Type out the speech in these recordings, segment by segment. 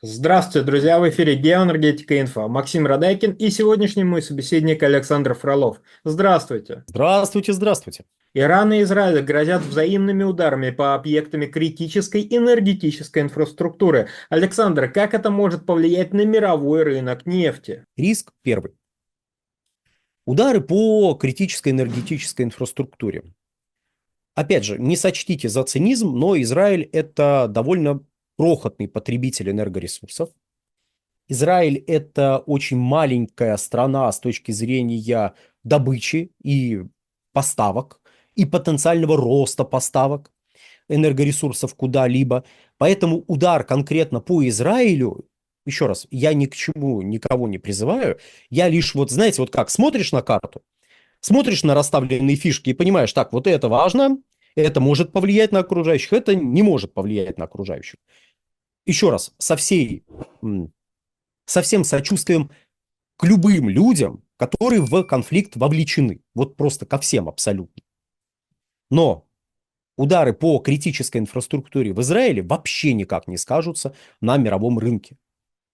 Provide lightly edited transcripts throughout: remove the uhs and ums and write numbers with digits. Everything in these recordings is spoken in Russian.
Здравствуйте, друзья! В эфире Геоэнергетика Инфо. Максим Радайкин и сегодняшний мой собеседник Александр Фролов. Здравствуйте! Здравствуйте, здравствуйте. Иран и Израиль грозят взаимными ударами по объектам критической энергетической инфраструктуры. Александр, как это может повлиять на мировой рынок нефти? Риск первый. Удары по критической энергетической инфраструктуре. Опять же, не сочтите за цинизм, но Израиль – это довольно крохотный потребитель энергоресурсов. Израиль – это очень маленькая страна с точки зрения добычи и поставок, и потенциального роста поставок энергоресурсов куда-либо. Поэтому удар конкретно по Израилю, еще раз, я ни к чему никого не призываю, я лишь вот, знаете, вот как смотришь на карту, смотришь на расставленные фишки и понимаешь, так, вот это важно, это может повлиять на окружающих, это не может повлиять на окружающих. Еще раз, со всем сочувствием к любым людям, которые в конфликт вовлечены. Вот просто ко всем абсолютно. Но удары по критической инфраструктуре в Израиле вообще никак не скажутся на мировом рынке.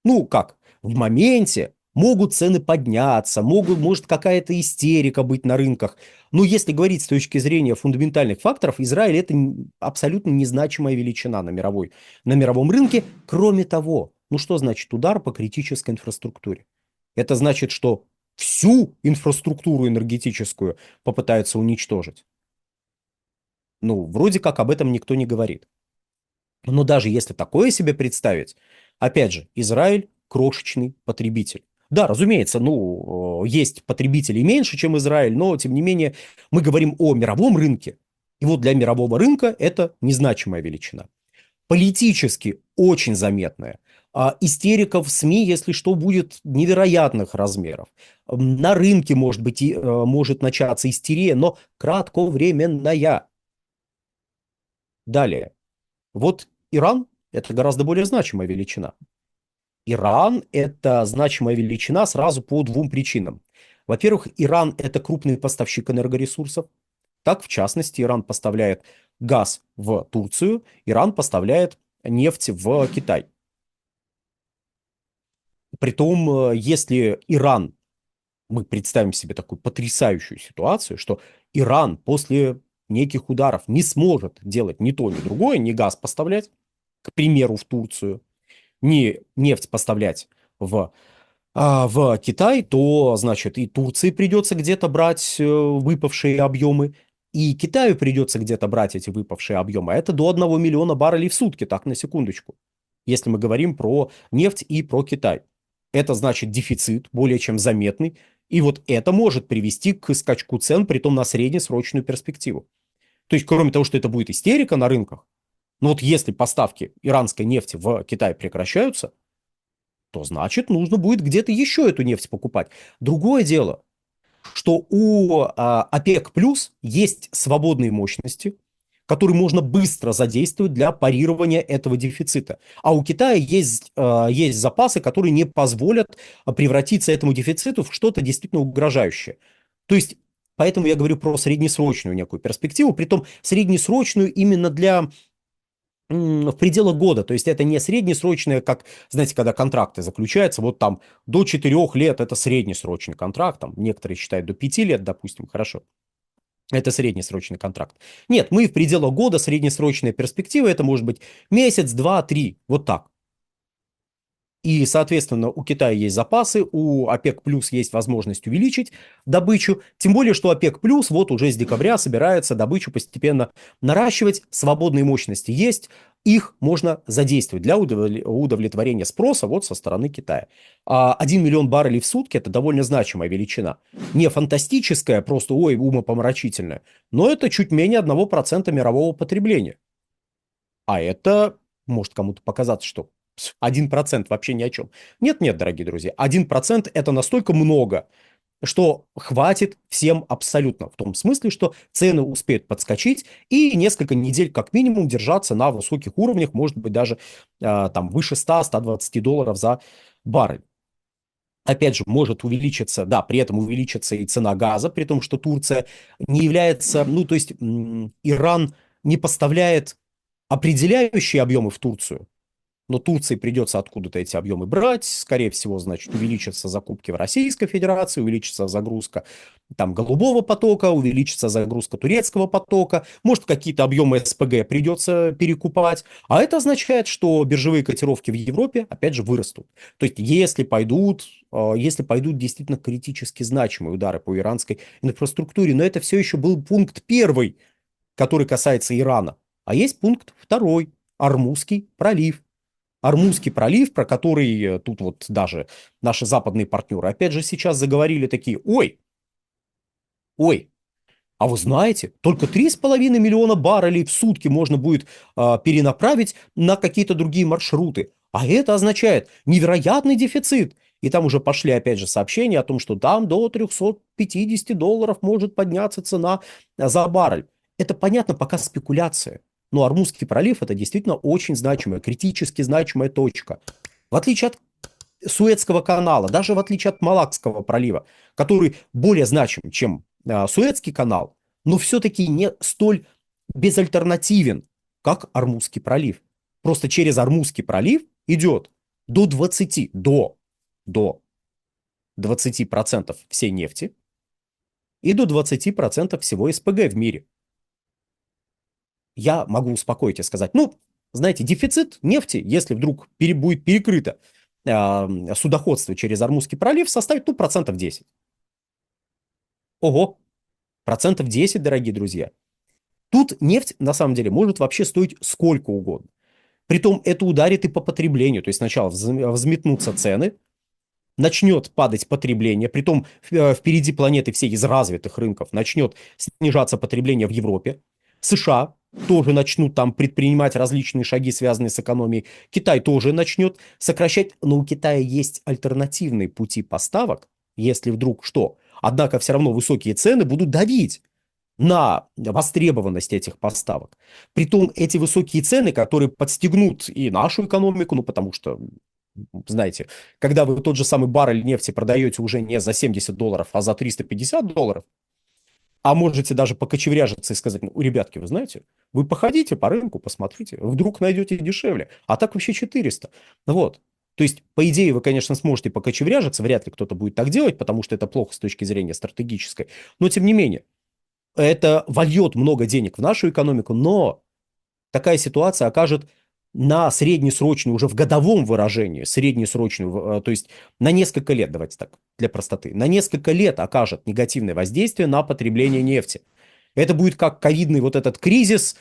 Ну как, в моменте могут цены подняться, может какая-то истерика быть на рынках. Но если говорить с точки зрения фундаментальных факторов, Израиль это абсолютно незначимая величина на мировом рынке. Кроме того, ну что значит удар по критической инфраструктуре? Это значит, что всю инфраструктуру энергетическую попытаются уничтожить. Ну, вроде как об этом никто не говорит. Но даже если такое себе представить, опять же, Израиль крошечный потребитель. Да, разумеется, ну, есть потребителей меньше, чем Израиль, но, тем не менее, мы говорим о мировом рынке. И вот для мирового рынка это незначимая величина. Политически очень заметная. Истерика в СМИ, если что, будет невероятных размеров. На рынке, может быть, может начаться истерия, но кратковременная. Далее. Вот Иран – это гораздо более значимая величина. Иран – это значимая величина сразу по двум причинам. Во-первых, Иран – это крупный поставщик энергоресурсов. Так, в частности, Иран поставляет газ в Турцию, Иран поставляет нефть в Китай. Притом, если Иран, мы представим себе такую потрясающую ситуацию, что Иран после неких ударов не сможет делать ни то, ни другое, ни газ поставлять, к примеру, в Турцию, не нефть поставлять в Китай, то, значит, и Турции придется где-то брать выпавшие объемы, и Китаю придется где-то брать эти выпавшие объемы. А это до 1 миллиона баррелей в сутки, так, на секундочку. Если мы говорим про нефть и про Китай. Это значит дефицит более чем заметный, и вот это может привести к скачку цен, притом на среднесрочную перспективу. То есть, кроме того, что это будет истерика на рынках, но вот если поставки иранской нефти в Китай прекращаются, то значит нужно будет где-то еще эту нефть покупать. Другое дело, что у ОПЕК плюс есть свободные мощности, которые можно быстро задействовать для парирования этого дефицита. А у Китая есть запасы, которые не позволят превратиться этому дефициту в что-то действительно угрожающее. То есть, поэтому я говорю про среднесрочную некую перспективу, притом среднесрочную именно для в пределах года. То есть это не среднесрочное, как, знаете, когда контракты заключаются, вот там до 4 лет это среднесрочный контракт, там некоторые считают до 5 лет, допустим, хорошо. Это среднесрочный контракт. Нет, мы в пределах года, среднесрочная перспектива, это может быть месяц, два, три, вот так. И, соответственно, у Китая есть запасы, у ОПЕК плюс есть возможность увеличить добычу. Тем более, что ОПЕК плюс вот уже с декабря собирается добычу постепенно наращивать. Свободные мощности есть, их можно задействовать для удовлетворения спроса вот со стороны Китая. 1 миллион баррелей в сутки – это довольно значимая величина. Не фантастическая, просто ой, умопомрачительная, но это чуть менее 1% мирового потребления. А это может кому-то показаться, что 1% вообще ни о чем. Нет, нет, дорогие друзья, 1% это настолько много, что хватит всем абсолютно. В том смысле, что цены успеют подскочить и несколько недель как минимум держаться на высоких уровнях, может быть даже там выше 100-120 долларов за баррель. Опять же, может увеличиться, да, при этом увеличится и цена газа, при том, что Турция не является, ну, то есть Иран не поставляет определяющие объемы в Турцию, Но Турции придется откуда-то эти объемы брать. Скорее всего, значит, увеличатся закупки в Российской Федерации, увеличится загрузка там голубого потока, увеличится загрузка турецкого потока. Может, какие-то объемы СПГ придется перекупать. А это означает, что биржевые котировки в Европе, опять же, вырастут. То есть, если пойдут действительно критически значимые удары по иранской инфраструктуре, но это все еще был пункт первый, который касается Ирана. А есть пункт второй, Ормузский пролив. Армузский пролив, про который тут вот даже наши западные партнеры, опять же, сейчас заговорили такие, ой, а вы знаете, только 3,5 миллиона баррелей в сутки можно будет перенаправить на какие-то другие маршруты. А это означает невероятный дефицит. И там уже пошли, опять же, сообщения о том, что там до $350 может подняться цена за баррель. Это, понятно, пока спекуляция. Но Армузский пролив – это действительно очень значимая, критически значимая точка. В отличие от Суэцкого канала, даже в отличие от Малакского пролива, который более значим, чем Суэцкий канал, но все-таки не столь безальтернативен, как Ормузский пролив. Просто через Ормузский пролив идет до 20, до 20% всей нефти и до 20% всего СПГ в мире. Я могу успокоить и сказать, ну, знаете, дефицит нефти, если вдруг будет перекрыто судоходство через Ормузский пролив, составит, ну, 10%. Ого, 10%, дорогие друзья. Тут нефть, на самом деле, может вообще стоить сколько угодно. Притом это ударит и по потреблению. То есть сначала взметнутся цены, начнет падать потребление, притом впереди планеты всей из развитых рынков начнет снижаться потребление в Европе. США тоже начнут там предпринимать различные шаги, связанные с экономией. Китай тоже начнет сокращать, но у Китая есть альтернативные пути поставок, если вдруг что. Однако все равно высокие цены будут давить на востребованность этих поставок. Притом эти высокие цены, которые подстегнут и нашу экономику, ну потому что, знаете, когда вы тот же самый баррель нефти продаете уже не за $70, а за $350, а можете даже покочевряжиться и сказать, ну, ребятки, вы знаете, вы походите по рынку, посмотрите, вдруг найдете дешевле, а так вообще 400. Вот. То есть, по идее, вы, конечно, сможете покочевряжиться, вряд ли кто-то будет так делать, потому что это плохо с точки зрения стратегической, но тем не менее, это вольет много денег в нашу экономику, но такая ситуация окажет на среднесрочную, уже в годовом выражении, среднесрочную, то есть на несколько лет, давайте так, для простоты, на несколько лет окажет негативное воздействие на потребление нефти. Это будет как ковидный вот этот кризис,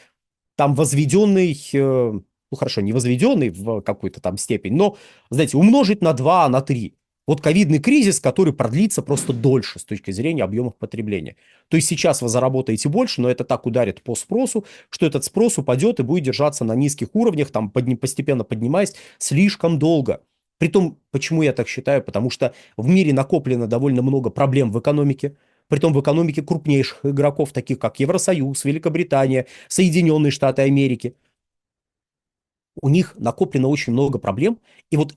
там возведенный, ну хорошо, не возведенный в какую-то там степень, но, знаете, умножить на 2, на 3. Вот ковидный кризис, который продлится просто дольше с точки зрения объемов потребления. То есть сейчас вы заработаете больше, но это так ударит по спросу, что этот спрос упадет и будет держаться на низких уровнях, там постепенно поднимаясь слишком долго. Притом, почему я так считаю? Потому что в мире накоплено довольно много проблем в экономике, притом в экономике крупнейших игроков, таких как Евросоюз, Великобритания, Соединенные Штаты Америки. У них накоплено очень много проблем, и вот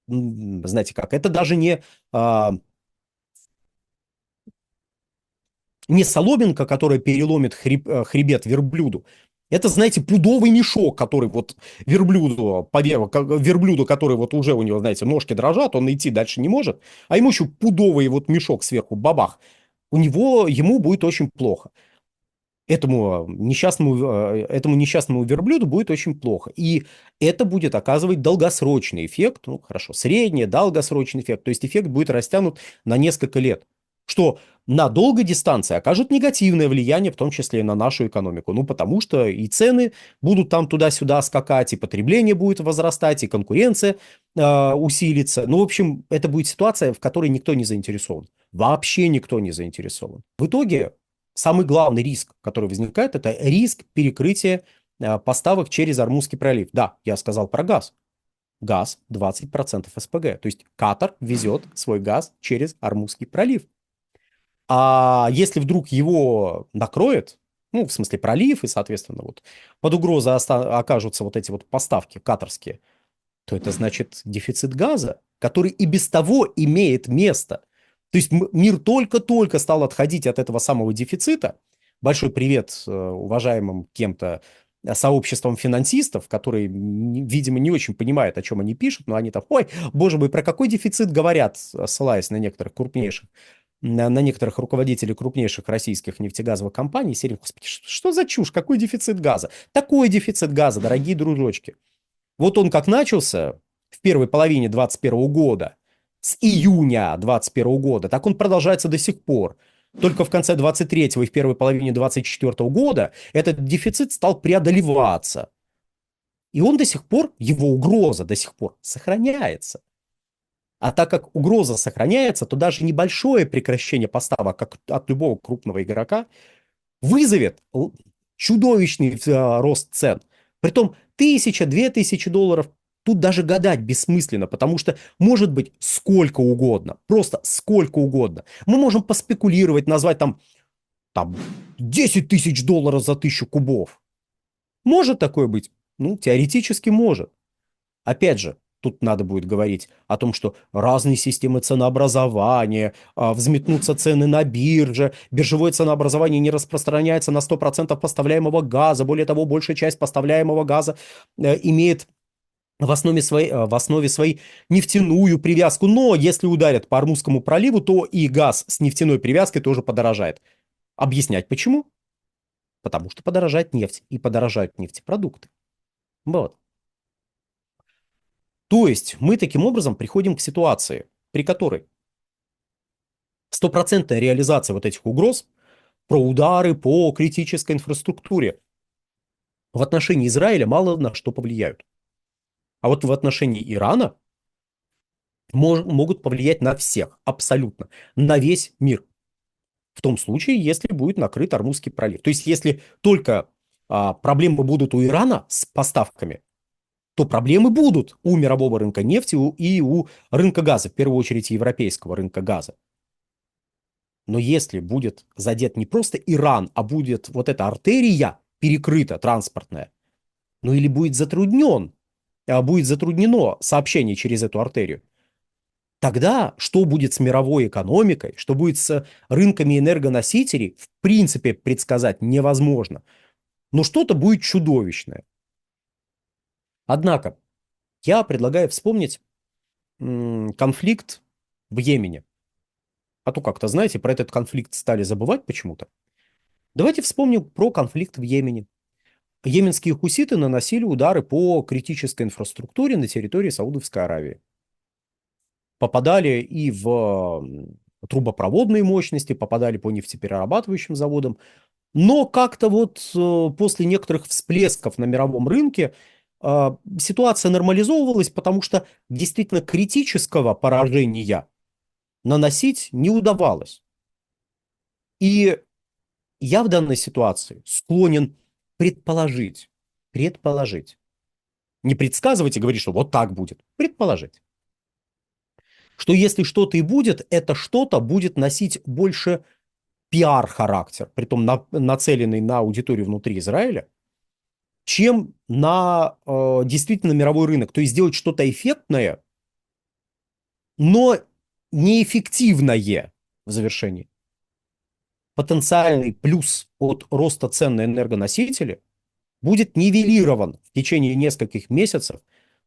знаете как, это даже не соломинка, которая переломит хребет верблюду. Это, знаете, пудовый мешок, который вот верблюду, который вот уже у него, знаете, ножки дрожат, он идти дальше не может, а ему еще пудовый вот мешок сверху, бабах. Ему будет очень плохо. Этому несчастному верблюду будет очень плохо. И это будет оказывать долгосрочный эффект, ну хорошо, средний, долгосрочный эффект, то есть эффект будет растянут на несколько лет, что на долгой дистанции окажет негативное влияние, в том числе и на нашу экономику, ну потому что и цены будут там туда-сюда скакать, и потребление будет возрастать, и конкуренция усилится. Ну, в общем, это будет ситуация, в которой никто не заинтересован. Вообще никто не заинтересован. В итоге самый главный риск, который возникает, это риск перекрытия поставок через Ормузский пролив. Да, я сказал про газ. Газ 20% СПГ. То есть Катар везет свой газ через Ормузский пролив. А если вдруг его накроет, ну, в смысле пролив, и, соответственно, вот под угрозой окажутся вот эти вот поставки катарские, то это значит дефицит газа, который и без того имеет место. То есть мир только-только стал отходить от этого самого дефицита. Большой привет уважаемым кем-то сообществом финансистов, которые, видимо, не очень понимают, о чем они пишут, но они там, ой, боже мой, про какой дефицит говорят, ссылаясь на некоторых крупнейших, на некоторых руководителей крупнейших российских нефтегазовых компаний, серии, господи, что за чушь, какой дефицит газа? Такой дефицит газа, дорогие дружочки. Вот он как начался в первой половине 2021 года, с июня 2021 года, так он продолжается до сих пор. Только в конце 23-го и в первой половине 24 года этот дефицит стал преодолеваться. И он до сих пор, его угроза до сих пор сохраняется. А так как угроза сохраняется, то даже небольшое прекращение поставок как от любого крупного игрока вызовет чудовищный рост цен. Притом 1000–2000 долларов тут даже гадать бессмысленно, потому что может быть сколько угодно, просто сколько угодно. Мы можем поспекулировать, назвать там 10 тысяч долларов за 1000 кубов. Может такое быть? Ну, теоретически может. Опять же, тут надо будет говорить о том, что разные системы ценообразования, взметнутся цены на бирже, биржевое ценообразование не распространяется на 100% поставляемого газа, более того, большая часть поставляемого газа имеет в основе своей нефтяную привязку, но если ударят по Ормузскому проливу, то и газ с нефтяной привязкой тоже подорожает. Объяснять почему? Потому что подорожает нефть и подорожают нефтепродукты. Вот. То есть мы таким образом приходим к ситуации, при которой стопроцентная реализация вот этих угроз про удары по критической инфраструктуре в отношении Израиля мало на что повлияют. А вот в отношении Ирана могут повлиять на всех, абсолютно, на весь мир. В том случае, если будет накрыт Ормузский пролив. То есть если только проблемы будут у Ирана с поставками, то проблемы будут у мирового рынка нефти и у рынка газа, в первую очередь европейского рынка газа. Но если будет задет не просто Иран, а будет вот эта артерия перекрыта, транспортная, ну или будет затруднено сообщение через эту артерию, тогда что будет с мировой экономикой, что будет с рынками энергоносителей, в принципе предсказать невозможно. Но что-то будет чудовищное. Однако, я предлагаю вспомнить конфликт в Йемене. А то как-то, знаете, про этот конфликт стали забывать почему-то. Давайте вспомним про конфликт в Йемене. Йеменские хуситы наносили удары по критической инфраструктуре на территории Саудовской Аравии. Попадали и в трубопроводные мощности, попадали по нефтеперерабатывающим заводам. Но как-то вот после некоторых всплесков на мировом рынке ситуация нормализовывалась, потому что действительно критического поражения наносить не удавалось. И я в данной ситуации склонен предположить, не предсказывать и говорить, что вот так будет, предположить, что если что-то и будет, это что-то будет носить больше пиар-характер, притом нацеленный на аудиторию внутри Израиля, чем на действительно мировой рынок. То есть сделать что-то эффектное, но неэффективное в завершении. Потенциальный плюс от роста цен на энергоносители будет нивелирован в течение нескольких месяцев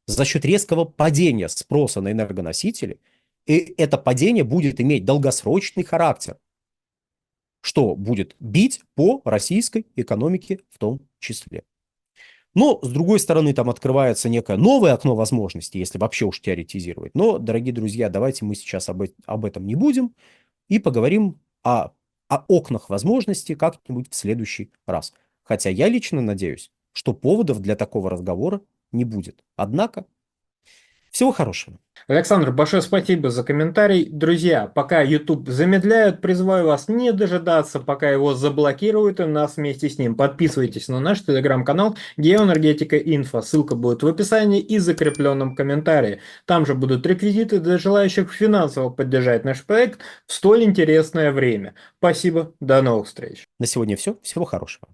за счет резкого падения спроса на энергоносители, и это падение будет иметь долгосрочный характер, что будет бить по российской экономике в том числе. Но, с другой стороны, там открывается некое новое окно возможностей, если вообще уж теоретизировать. Но, дорогие друзья, давайте мы сейчас об этом не будем и поговорим о окнах возможностей как-нибудь в следующий раз. Хотя я лично надеюсь, что поводов для такого разговора не будет. Однако, всего хорошего. Александр, большое спасибо за комментарий. Друзья, пока YouTube замедляют, призываю вас не дожидаться, пока его заблокируют, и нас вместе с ним. Подписывайтесь на наш телеграм-канал Геоэнергетика Инфо. Ссылка будет в описании и закрепленном комментарии. Там же будут реквизиты для желающих финансово поддержать наш проект в столь интересное время. Спасибо, до новых встреч. На сегодня все. Всего хорошего.